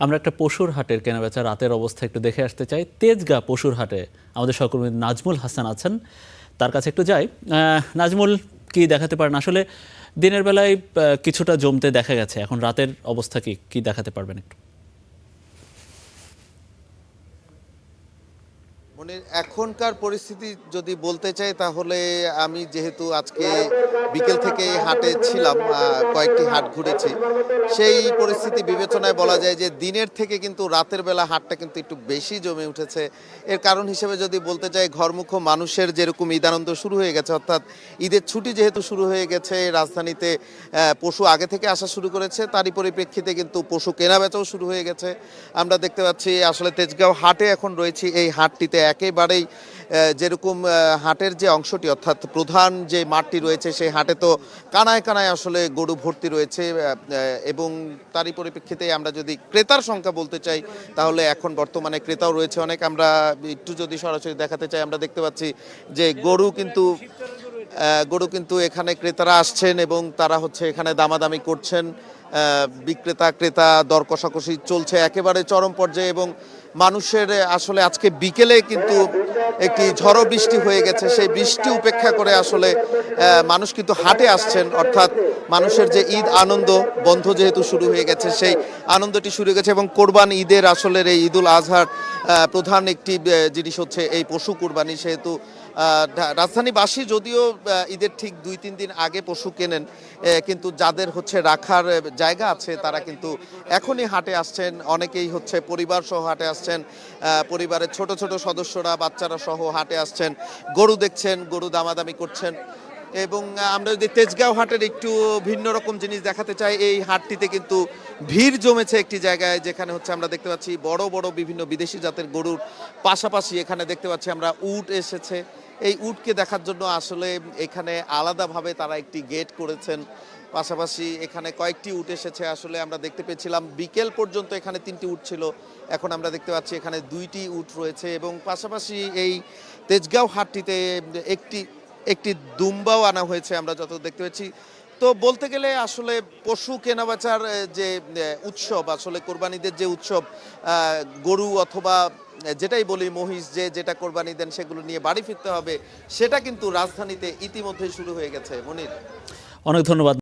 আমরা একটা পশুর হাটের কেনাবেচা রাতের অবস্থা একটু দেখে আসতে চাই। তেজগাঁ পশুর হাটে আমাদের সহকর্মী নাজমুল হাসান আছেন, তার কাছে একটু যাই। নাজমুল, কি দেখাতে পারেন? আসলে দিনের বেলায় কিছুটা জমতে দেখা গেছে, এখন রাতের অবস্থা কি দেখাতে পারবেন একটু? মানে এখনকার পরিস্থিতি যদি বলতে চাই তাহলে আমি যেহেতু আজকে বিকেল থেকে হাটে ছিলাম, কয়েকটি হাট ঘুরেছি, সেই পরিস্থিতি বিবেচনায় বলা যায় যে দিনের থেকে কিন্তু রাতের বেলা হাটটা কিন্তু একটু বেশি জমে উঠেছে। এর কারণ হিসেবে যদি বলতে চাই, ঘরমুখো মানুষের যেরকম ঈদানন্দ শুরু হয়ে গেছে, অর্থাৎ ঈদের ছুটি যেহেতু শুরু হয়ে গেছে, রাজধানীতে পশু আগে থেকে আসা শুরু করেছে, তারই পরিপ্রেক্ষিতে কিন্তু পশু কেনাবেচাও শুরু হয়ে গেছে। আমরা দেখতে পাচ্ছি আসলে তেজগাঁও হাটে এখন রয়েছি। এই হাটটিতে একেবারেই যেরকম হাটের যে অংশটি, অর্থাৎ প্রধান যে মাঠটি রয়েছে, সেই হাটে তো কানায় কানায় আসলে গরু ভর্তি রয়েছে, এবং তারই পরিপ্রেক্ষিতে আমরা যদি ক্রেতার সংখ্যা বলতে চাই তাহলে এখন বর্তমানে ক্রেতাও রয়েছে অনেক। আমরা একটু যদি সরাসরি দেখাতে চাই, আমরা দেখতে পাচ্ছি যে গরু কিন্তু এখানে ক্রেতারা আসছেন এবং তারা হচ্ছে এখানে দামাদামি করছেন। বিক্রেতা ক্রেতা দর কষাকষি চলছে একেবারে চরম পর্যায়ে, এবং মানুষের আসলে আজকে বিকেলে কিন্তু একটি ঝড়ো বৃষ্টি হয়ে গেছে। সেই বৃষ্টি উপেক্ষা করে আসলে মানুষ কিন্তু হাটে আসছেন, অর্থাৎ মানুষের যে ঈদ আনন্দ, বন্ধ যেহেতু শুরু হয়ে গেছে, সেই আনন্দটি শুরু হয়ে গেছে। এবং কোরবান ঈদের আসলে এই ঈদুল আজহার প্রধান একটি জিনিস হচ্ছে এই পশু কোরবানি। সেহেতু রাজধানীবাসী যদিও ঈদের ঠিক 2-3 দিন আগে পশু কেনেন, কিন্তু যাদের হচ্ছে রাখার জায়গা আছে তারা কিন্তু এখনই হাটে আসছেন। অনেকেই হচ্ছে পরিবার সহ হাটে আসছেন, পরিবারের ছোট ছোট সদস্যরা, বাচ্চারা সহ হাটে আসছেন, গরু দেখছেন, গরু দামাদামি করছেন। এবং আমরা যদি তেজগাঁও হাটের একটু ভিন্ন রকম জিনিস দেখাতে চাই, এই হাটটিতে কিন্তু ভিড় জমেছে একটি জায়গায়, যেখানে হচ্ছে আমরা দেখতে পাচ্ছি বড় বড় বিভিন্ন বিদেশি জাতের গরুর পাশাপাশি এখানে দেখতে পাচ্ছি আমরা উট এসেছে। এই উটকে দেখার জন্য আসলে এখানে আলাদাভাবে তারা একটি গেট করেছেন। পাশাপাশি এখানে কয়েকটি উট এসেছে। আসলে আমরা দেখতে পেয়েছিলাম বিকেল পর্যন্ত এখানে 3টি উট ছিল, এখন আমরা দেখতে পাচ্ছি এখানে 2টি উট রয়েছে। এবং পাশাপাশি এই তেজগাঁও হাটটিতে একটি দুম্বাও আনা হয়েছে আমরা যত দেখতে পাচ্ছি। তো বলতে গেলে আসলে পশু কেনাবেচার যে উৎসব, আসলে কোরবানিদের যে উৎসব, গরু অথবা যেটাই বলি মহিষ, যেটা কোরবানি দেন সেগুলো নিয়ে বাড়ি ফিরতে হবে, সেটা কিন্তু রাজধানীতে ইতিমধ্যে শুরু হয়ে গেছে। মনির, অনেক ধন্যবাদ।